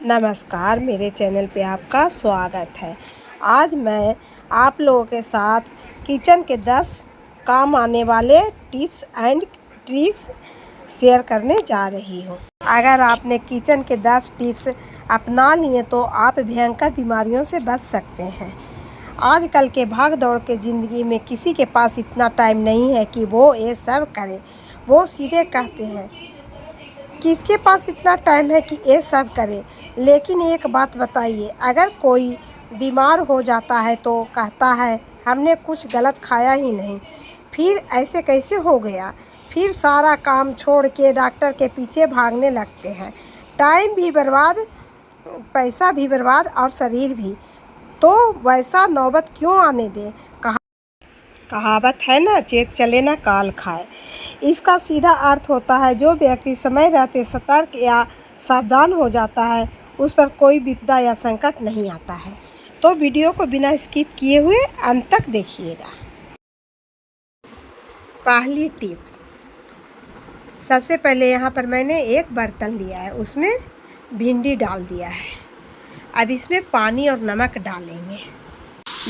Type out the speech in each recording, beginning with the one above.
नमस्कार, मेरे चैनल पे आपका स्वागत है। आज मैं आप लोगों के साथ किचन के 10 काम आने वाले टिप्स एंड ट्रिक्स शेयर करने जा रही हूँ। अगर आपने किचन के 10 टिप्स अपना लिए तो आप भयंकर बीमारियों से बच सकते हैं। आजकल के भाग दौड़ के ज़िंदगी में किसी के पास इतना टाइम नहीं है कि वो ये सब करे। वो सीधे कहते हैं, किसके पास इतना टाइम है कि ये सब करे। लेकिन एक बात बताइए, अगर कोई बीमार हो जाता है तो कहता है हमने कुछ गलत खाया ही नहीं। फिर ऐसे कैसे हो गया? फिर सारा काम छोड़ के डॉक्टर के पीछे भागने लगते हैं। टाइम भी बर्बाद, पैसा भी बर्बाद और शरीर भी। तो वैसा नौबत क्यों आने दें? कहावत है ना, चेत चले ना काल खाए। इसका सीधा अर्थ होता है, जो व्यक्ति समय रहते सतर्क या सावधान हो जाता है उस पर कोई विपदा या संकट नहीं आता है। तो वीडियो को बिना स्किप किए हुए अंत तक देखिएगा। पहली टिप्स, सबसे पहले यहाँ पर मैंने एक बर्तन लिया है, उसमें भिंडी डाल दिया है। अब इसमें पानी और नमक डालेंगे।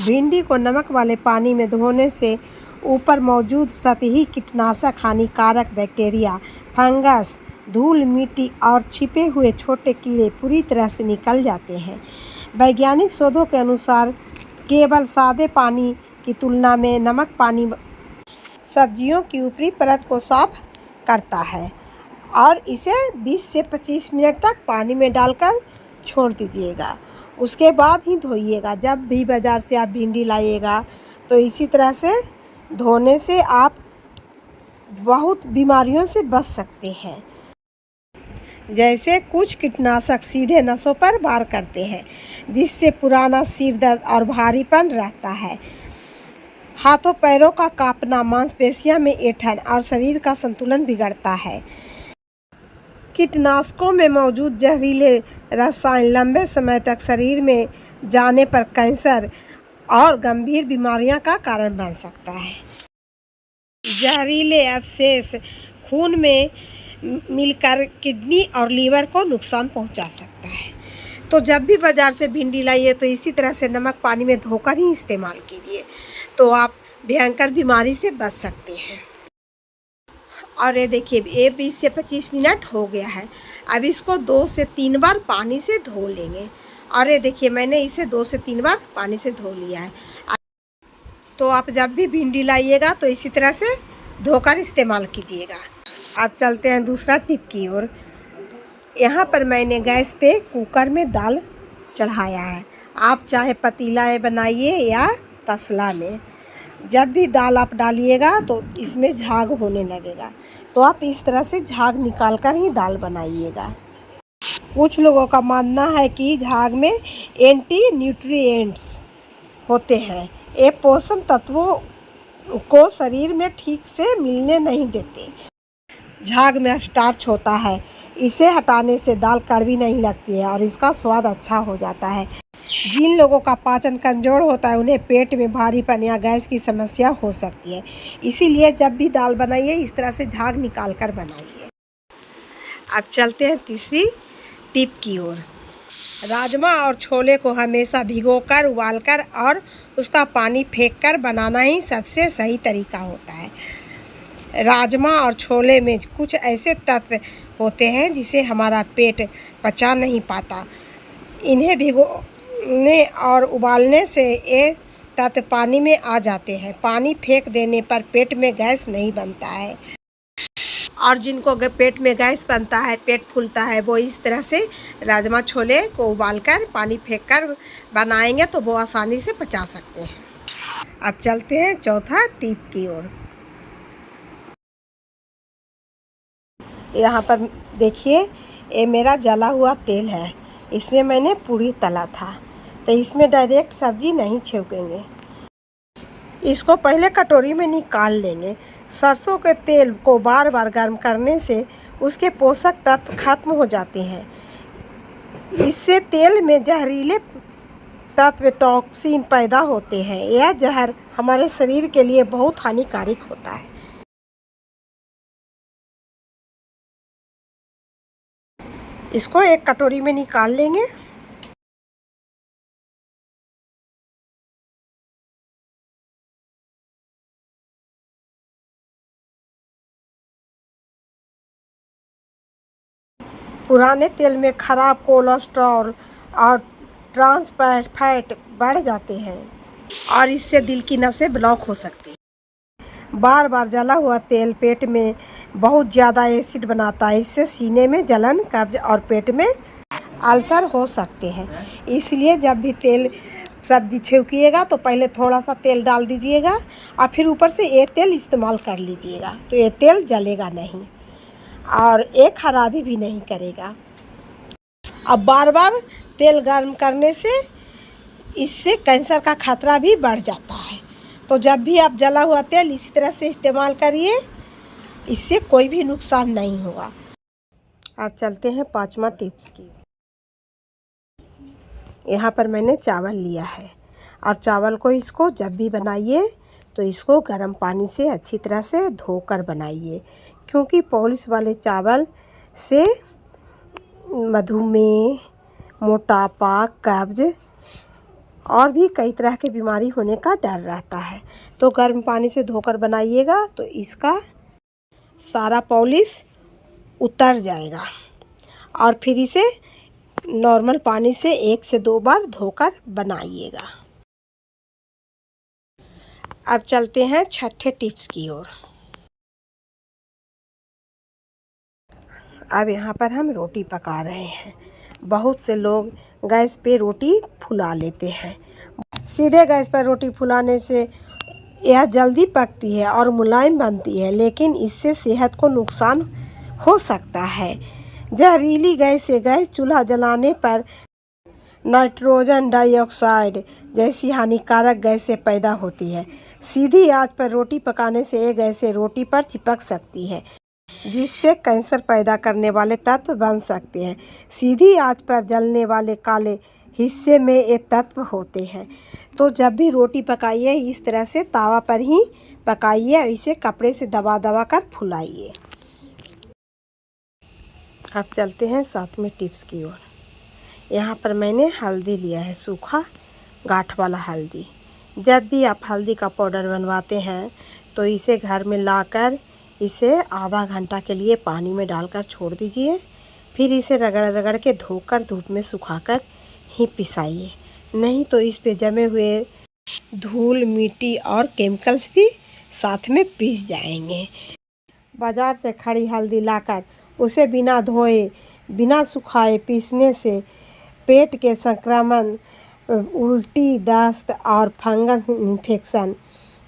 भिंडी को नमक वाले पानी में धोने से ऊपर मौजूद सतही कीटनाशक, हानिकारक बैक्टीरिया, फंगस, धूल मिट्टी और छिपे हुए छोटे कीड़े पूरी तरह से निकल जाते हैं। वैज्ञानिक शोधों के अनुसार केवल सादे पानी की तुलना में नमक पानी सब्जियों की ऊपरी परत को साफ करता है और इसे 20 से 25 मिनट तक पानी में डालकर छोड़ दीजिएगा। उसके बाद ही धोइएगा। जब भी बाज़ार से आप भिंडी लाइएगा तो इसी तरह से धोने से आप बहुत बीमारियों से बच सकते हैं। जैसे कुछ कीटनाशक सीधे नसों पर वार करते हैं, जिससे पुराना सिर दर्द और भारीपन रहता है। हाथों पैरों का कांपना, मांसपेशियों में ऐंठन और शरीर का संतुलन बिगड़ता है। कीटनाशकों में मौजूद जहरीले रसायन लंबे समय तक शरीर में जाने पर कैंसर और गंभीर बीमारियों का कारण बन सकता है। जहरीले अवशेष खून में मिलकर किडनी और लीवर को नुकसान पहुंचा सकता है। तो जब भी बाज़ार से भिंडी लाइए तो इसी तरह से नमक पानी में धोकर ही इस्तेमाल कीजिए, तो आप भयंकर बीमारी से बच सकते हैं। और ये देखिए, ये 20 से 25 मिनट हो गया है। अब इसको 2 से 3 बार पानी से धो लेंगे। और ये देखिए, मैंने इसे 2 से 3 बार पानी से धो लिया है। तो आप जब भी भिंडी लाइएगा तो इसी तरह से धोकर इस्तेमाल कीजिएगा। अब चलते हैं दूसरा टिप की ओर। यहाँ पर मैंने गैस पे कुकर में दाल चढ़ाया है। आप चाहे पतीला में बनाइए या तसला में। जब भी दाल आप डालिएगा तो इसमें झाग होने लगेगा, तो आप इस तरह से झाग निकाल कर ही दाल बनाइएगा। कुछ लोगों का मानना है कि झाग में एंटी न्यूट्रिएंट्स होते हैं। ये पोषण तत्वों को शरीर में ठीक से मिलने नहीं देते। झाग में स्टार्च होता है, इसे हटाने से दाल कड़वी नहीं लगती है और इसका स्वाद अच्छा हो जाता है। जिन लोगों का पाचन कमज़ोर होता है उन्हें पेट में भारीपन या गैस की समस्या हो सकती है। इसीलिए जब भी दाल बनाइए इस तरह से झाग निकाल कर बनाइए। अब चलते हैं तीसरी टिप की ओर। राजमा और छोले को हमेशा भिगोकर, उबालकर और उसका पानी फेंककर बनाना ही सबसे सही तरीका होता है। राजमा और छोले में कुछ ऐसे तत्व होते हैं जिसे हमारा पेट पचा नहीं पाता। इन्हें भिगोने और उबालने से ये तत्व पानी में आ जाते हैं। पानी फेंक देने पर पेट में गैस नहीं बनता है। और जिनको पेट में गैस बनता है, पेट फूलता है, वो इस तरह से राजमा छोले को उबालकर पानी फेंककर बनाएंगे तो वो आसानी से पचा सकते हैं। अब चलते हैं चौथा टिप की ओर। यहाँ पर देखिए, ये मेरा जला हुआ तेल है। इसमें मैंने पूरी तला था, तो इसमें डायरेक्ट सब्जी नहीं छौंकेंगे। इसको पहले कटोरी में निकाल लेंगे। सरसों के तेल को बार बार गर्म करने से उसके पोषक तत्व खत्म हो जाते हैं। इससे तेल में जहरीले तत्व टॉक्सिन पैदा होते हैं। यह जहर हमारे शरीर के लिए बहुत हानिकारक होता है। इसको एक कटोरी में निकाल लेंगे। पुराने तेल में खराब कोलेस्ट्रॉल और ट्रांस फैट बढ़ जाते हैं और इससे दिल की नसें ब्लॉक हो सकती हैं। बार बार जला हुआ तेल पेट में बहुत ज़्यादा एसिड बनाता है। इससे सीने में जलन, कब्ज और पेट में अल्सर हो सकते हैं। इसलिए जब भी तेल सब्जी छौंकिएगा तो पहले थोड़ा सा तेल डाल दीजिएगा और फिर ऊपर से ये तेल इस्तेमाल कर लीजिएगा, तो ये तेल जलेगा नहीं और ये खराबी भी नहीं करेगा। अब बार बार तेल गर्म करने से इससे कैंसर का खतरा भी बढ़ जाता है। तो जब भी आप जला हुआ तेल इसी तरह से इस्तेमाल करिए, इससे कोई भी नुकसान नहीं होगा। अब चलते हैं 5वां टिप्स की। यहाँ पर मैंने चावल लिया है और चावल को इसको जब भी बनाइए तो इसको गर्म पानी से अच्छी तरह से धोकर बनाइए, क्योंकि पॉलिश वाले चावल से मधुमेह, मोटापा, कब्ज और भी कई तरह की बीमारी होने का डर रहता है। तो गर्म पानी से धोकर बनाइएगा तो इसका सारा पॉलिश उतर जाएगा और फिर इसे नॉर्मल पानी से 1 से 2 बार धोकर बनाइएगा। अब चलते हैं 6ठे टिप्स की ओर। अब यहाँ पर हम रोटी पका रहे हैं। बहुत से लोग गैस पे रोटी फुला लेते हैं। सीधे गैस पर रोटी फुलाने से यह जल्दी पकती है और मुलायम बनती है, लेकिन इससे सेहत को नुकसान हो सकता है। जहरीली गैस से गैस चूल्हा जलाने पर नाइट्रोजन डाइऑक्साइड जैसी हानिकारक गैसें पैदा होती है। सीधी आंच पर रोटी पकाने से ये गैसें रोटी पर चिपक सकती है, जिससे कैंसर पैदा करने वाले तत्व बन सकते हैं। सीधी आंच पर जलने वाले काले हिस्से में ये तत्व होते हैं। तो जब भी रोटी पकाइए इस तरह से तावा पर ही पकाइए और इसे कपड़े से दबा दबा कर फुलाइए। अब चलते हैं 7वें टिप्स की ओर। यहाँ पर मैंने हल्दी लिया है, सूखा गांठ वाला हल्दी। जब भी आप हल्दी का पाउडर बनवाते हैं तो इसे घर में लाकर इसे आधा घंटा के लिए पानी में डालकर छोड़ दीजिए। फिर इसे रगड़ रगड़ के धोकर धूप में सुखाकर ही पिसाइए, नहीं तो इस पे जमे हुए धूल, मिट्टी और केमिकल्स भी साथ में पिस जाएंगे। बाज़ार से खड़ी हल्दी लाकर उसे बिना धोए, बिना सुखाए पीसने से पेट के संक्रमण, उल्टी, दस्त और फंगस इन्फेक्शन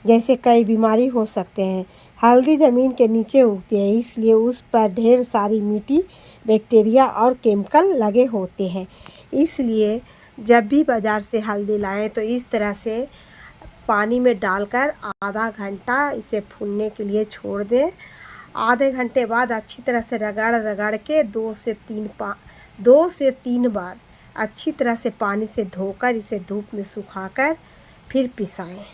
जैसे कई बीमारी हो सकते हैं। हल्दी ज़मीन के नीचे उगती है, इसलिए उस पर ढेर सारी मिट्टी, बैक्टीरिया और केमिकल लगे होते हैं। इसलिए जब भी बाज़ार से हल्दी लाएं तो इस तरह से पानी में डालकर आधा घंटा इसे फूलने के लिए छोड़ दें। आधे घंटे बाद अच्छी तरह से रगड़ रगड़ के 2 से 3 बार अच्छी तरह से पानी से धोकर इसे धूप में सुखाकर फिर पिसाएं।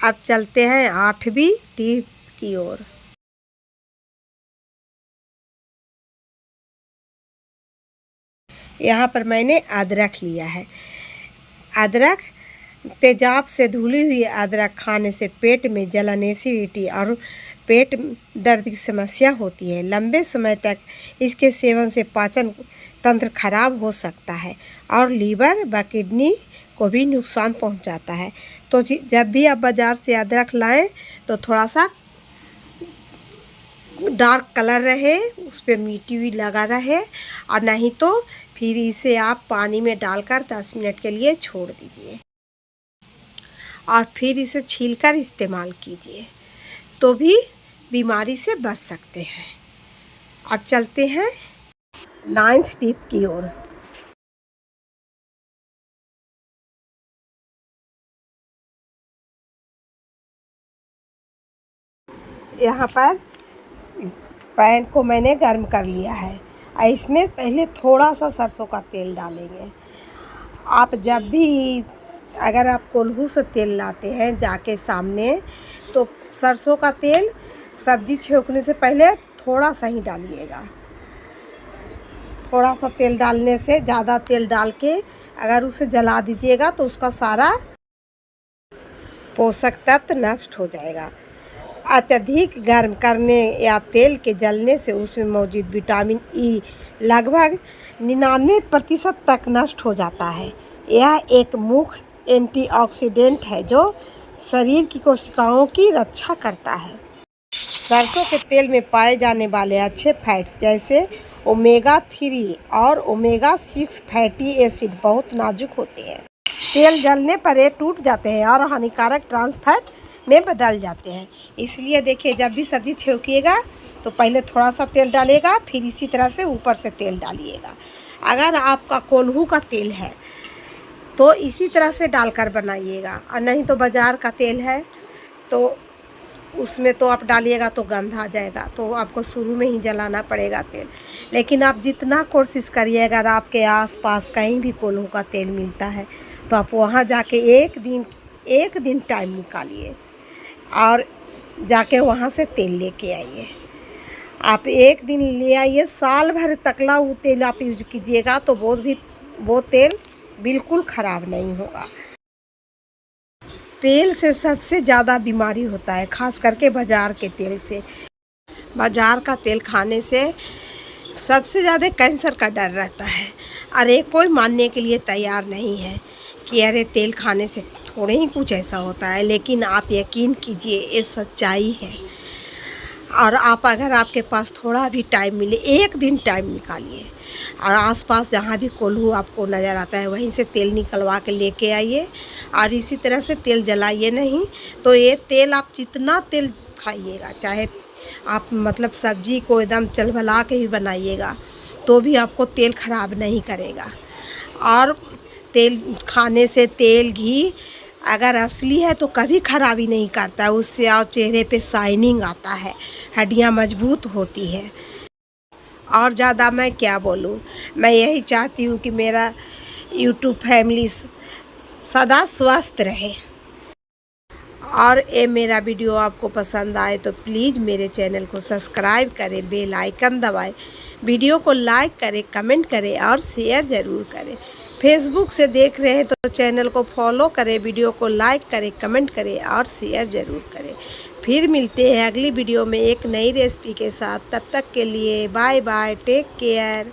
अब चलते हैं 8वीं टिप की ओर। यहाँ पर मैंने अदरक लिया है। अदरक, तेजाब से धुली हुई अदरक खाने से पेट में जलन, एसिडिटी और पेट दर्द की समस्या होती है। लंबे समय तक इसके सेवन से पाचन तंत्र खराब हो सकता है और लीवर व किडनी को भी नुकसान पहुंचाता है। तो जब भी आप बाज़ार से अदरक लाएं तो थोड़ा सा डार्क कलर रहे, उस पर मिट्टी भी लगा रहे, और नहीं तो फिर इसे आप पानी में डालकर 10 मिनट के लिए छोड़ दीजिए और फिर इसे छीलकर इस्तेमाल कीजिए, तो भी बीमारी से बच सकते हैं। अब चलते हैं 9th टिप की ओर। यहाँ पर पैन को मैंने गर्म कर लिया है और इसमें पहले थोड़ा सा सरसों का तेल डालेंगे। आप जब भी अगर आप कोल्हू से तेल लाते हैं जाके सामने, तो सरसों का तेल सब्जी छौंकने से पहले थोड़ा सा ही डालिएगा। थोड़ा सा तेल डालने से, ज़्यादा तेल डाल के अगर उसे जला दीजिएगा तो उसका सारा पोषक तत्व नष्ट हो जाएगा। अत्यधिक गर्म करने या तेल के जलने से उसमें मौजूद विटामिन ई लगभग 99% तक नष्ट हो जाता है। यह एक मुख्य एंटीऑक्सीडेंट है जो शरीर की कोशिकाओं की रक्षा करता है। सरसों के तेल में पाए जाने वाले अच्छे फैट्स जैसे ओमेगा 3 और ओमेगा 6 फैटी एसिड बहुत नाजुक होते हैं। तेल जलने पर ये टूट जाते हैं और हानिकारक ट्रांस फैट में बदल जाते हैं। इसलिए देखिए, जब भी सब्ज़ी छौंकिएगा तो पहले थोड़ा सा तेल डालिएगा, फिर इसी तरह से ऊपर से तेल डालिएगा। अगर आपका कोल्हू का तेल है तो इसी तरह से डालकर बनाइएगा, और नहीं तो बाज़ार का तेल है तो उसमें तो आप डालिएगा तो गंध आ जाएगा, तो आपको शुरू में ही जलाना पड़ेगा तेल। लेकिन आप जितना कोशिश करिए, अगर आपके आसपास कहीं भी कोल्हू का तेल मिलता है तो आप वहाँ जाके एक दिन टाइम निकालिए और जाके वहाँ से तेल लेके आइए। आप एक दिन ले आइए, साल भर तकला वो तेल आप यूज कीजिएगा तो वो तेल बिल्कुल ख़राब नहीं होगा। तेल से सबसे ज़्यादा बीमारी होता है, खास करके बाज़ार के तेल से। बाज़ार का तेल खाने से सबसे ज़्यादा कैंसर का डर रहता है। अरे कोई मानने के लिए तैयार नहीं है कि अरे तेल खाने से थोड़े ही कुछ ऐसा होता है, लेकिन आप यकीन कीजिए ये सच्चाई है। और आप अगर आपके पास थोड़ा भी टाइम मिले, एक दिन टाइम निकालिए और आसपास जहाँ भी कोल्हू आपको नज़र आता है वहीं से तेल निकलवा के लेके आइए, और इसी तरह से तेल जलाइए नहीं। तो ये तेल आप जितना तेल खाइएगा, चाहे आप मतलब सब्जी को एकदम चलबला के ही बनाइएगा, तो भी आपको तेल ख़राब नहीं करेगा। और तेल खाने से तेल घी अगर असली है तो कभी ख़राबी नहीं करता है, उससे और चेहरे पे शाइनिंग आता है, हड्डियाँ मजबूत होती है। और ज़्यादा मैं क्या बोलूँ, मैं यही चाहती हूँ कि मेरा यूट्यूब फैमिली सदा स्वस्थ रहे। और ये मेरा वीडियो आपको पसंद आए तो प्लीज़ मेरे चैनल को सब्सक्राइब करें, बेल आइकन दबाएं, वीडियो को लाइक करें, कमेंट करें और शेयर ज़रूर करें। फेसबुक से देख रहे हैं तो चैनल को फॉलो करें, वीडियो को लाइक करें, कमेंट करें और शेयर ज़रूर करें। फिर मिलते हैं अगली वीडियो में एक नई रेसिपी के साथ। तब तक के लिए बाय बाय, टेक केयर।